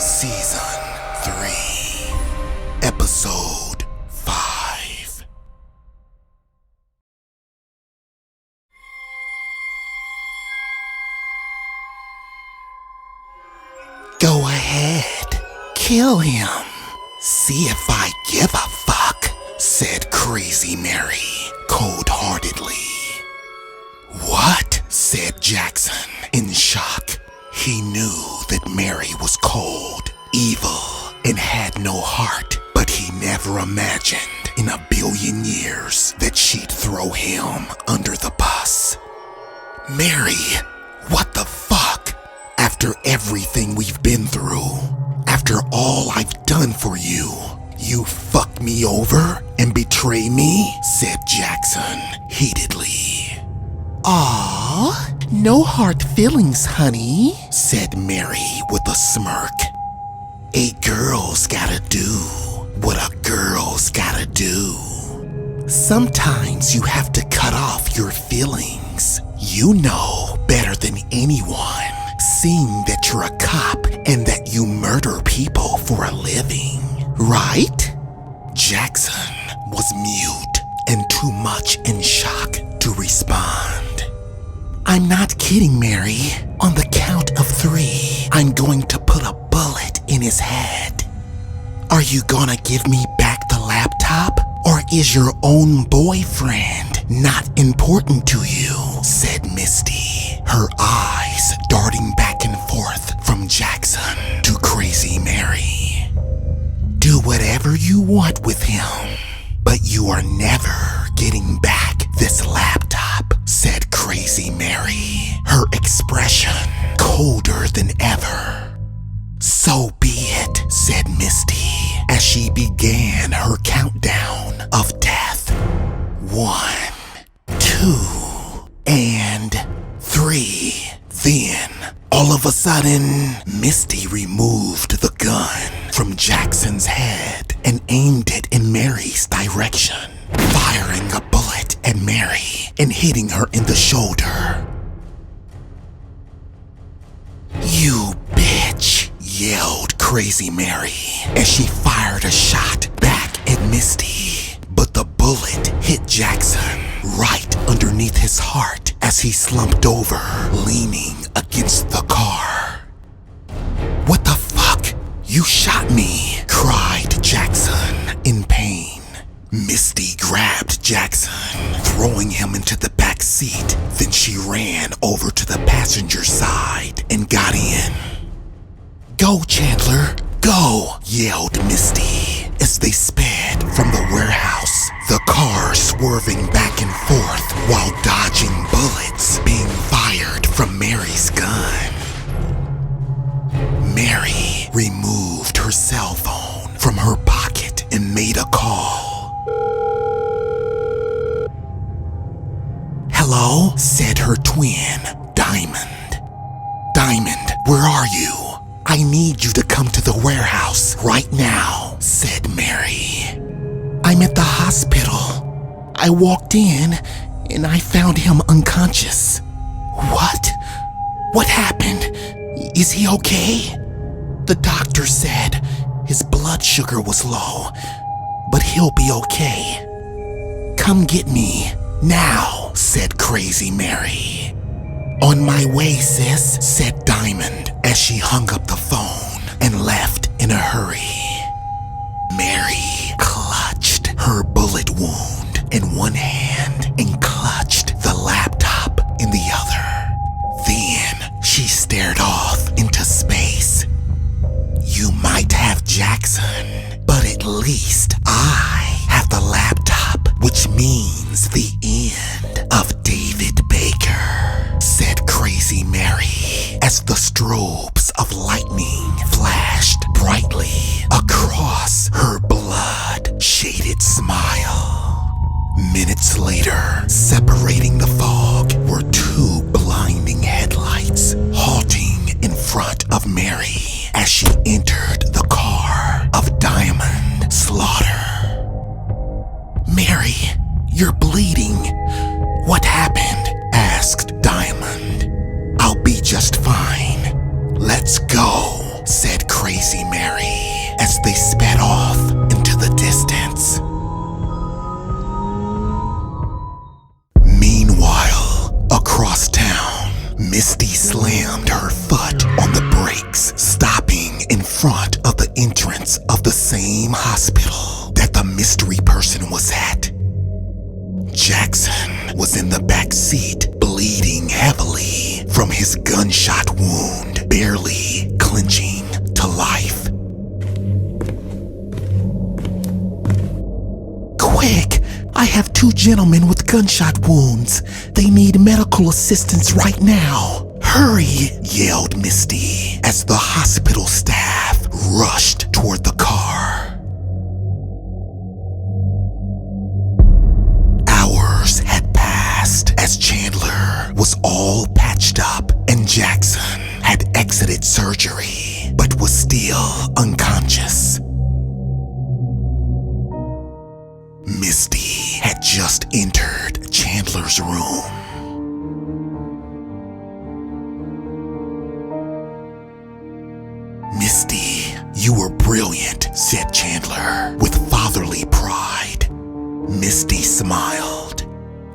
Season 3, Episode 5. Go ahead, kill him. See if I give a fuck, said Crazy Mary cold-heartedly. What? Said Jackson in shock. He knew that Mary was cold, evil, and had no heart, but he never imagined in a billion years that she'd throw him under the bus. Mary, what the fuck? After everything we've been through, after all I've done for you, you fuck me over and betray me? Said Jackson heatedly. Aw, no hard feelings, honey, said Mary with a smirk. A girl's gotta do what a girl's gotta do. Sometimes you have to cut off your feelings. You know better than anyone, seeing that you're a cop and that you murder people for a living, right? Jackson was mute and too much in shock to respond. I'm not kidding, Mary. On the count of 3, I'm going to put a bullet in his head. Are you gonna give me back the laptop? Or is your own boyfriend not important to you? Said Misty, her eyes darting back and forth from Jackson to Crazy Mary. Do whatever you want with him, but you are never getting back this laptop, said Crazy Mary, her expression colder than ever. So be it, said Misty, as she began her countdown of death. 1, 2, and 3. Then, all of a sudden, Misty removed the gun from Jackson's head and aimed it in Mary's direction, firing a bullet at Mary and hitting her in the shoulder. You bitch, yelled Crazy Mary as she fired a shot back at Misty. But the bullet hit Jackson right underneath his heart as he slumped over, leaning against the car. What the fuck? You shot me, cried Jackson in pain. Misty grabbed Jackson, throwing him into the back seat. Then she ran over to the passenger side and got in. Go, Chandler, go, yelled Misty as they sped from the warehouse, the car swerving back and forth while dodging bullets being fired from Mary's gun. Mary removed her cell phone from her pocket and made a call. Hello, said her twin, Diamond. Diamond, where are you? I need you to come to the warehouse right now, said Mary. I'm at the hospital. I walked in and I found him unconscious. What? What happened? Is he okay? The doctor said his blood sugar was low, but he'll be okay. Come get me now, said Crazy Mary. On my way, sis, said Diamond as she hung up the phone and left in a hurry. Mary clutched her bullet wound in one hand and clutched the laptop in the other. Then she stared off into space. You might have Jackson, but at least I have the laptop, which means the end of David Baker, said Crazy Mary as the strobes of lightning flashed brightly across her blood-shaded smile. Minutes later, separating the fog were 2 blinding headlights, halting in front of Mary as she entered the car of Diamond Slaughter. front of the entrance of the same hospital that the mystery person was at. Jackson was in the back seat, bleeding heavily from his gunshot wound, barely clinching to life. Quick! I have 2 gentlemen with gunshot wounds. They need medical assistance right now. Hurry! Yelled Misty as the hospital staff rushed toward the car. Hours had passed as Chandler was all patched up and Jackson had exited surgery but was still unconscious. Misty had just entered Chandler's room. Misty, you were brilliant, said Chandler with fatherly pride. Misty smiled.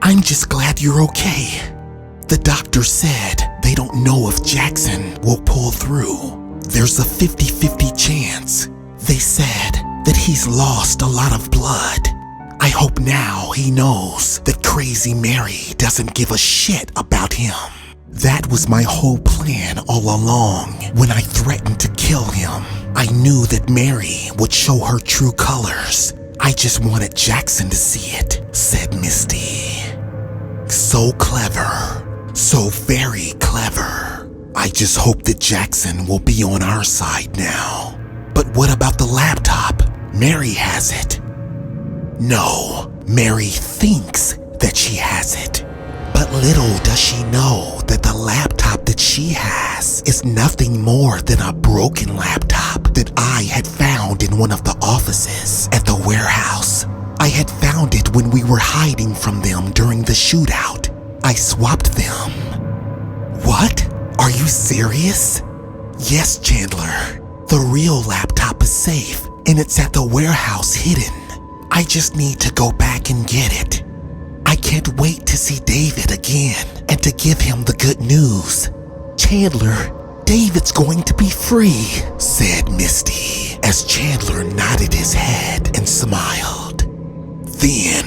I'm just glad you're okay. The doctor said they don't know if Jackson will pull through. There's a 50-50 chance. They said that he's lost a lot of blood. I hope now he knows that Crazy Mary doesn't give a shit about him. That was my whole plan all along. When I threatened to kill him, I knew that Mary would show her true colors. I just wanted Jackson to see it, said Misty. So clever. So very clever. I just hope that Jackson will be on our side now. But what about the laptop? Mary has it. No, Mary thinks that she has it. But little does she know that the laptop that she has is nothing more than a broken laptop that I had found in one of the offices at the warehouse. I had found it when we were hiding from them during the shootout. I swapped them. What? Are you serious? Yes, Chandler. The real laptop is safe and it's at the warehouse hidden. I just need to go back and get it. I can't wait to see David again and to give him the good news. Chandler, David's going to be free, said Misty as Chandler nodded his head and smiled. Then,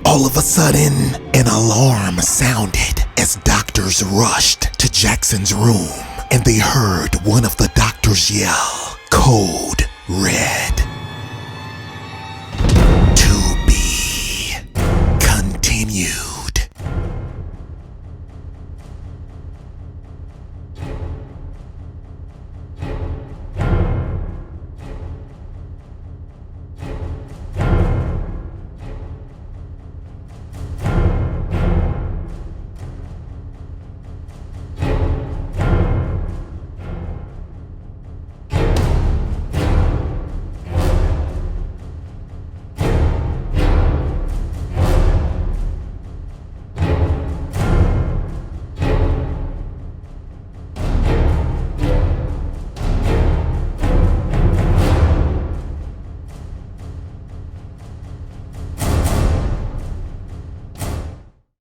all of a sudden, an alarm sounded as doctors rushed to Jackson's room and they heard one of the doctors yell, "Code Red."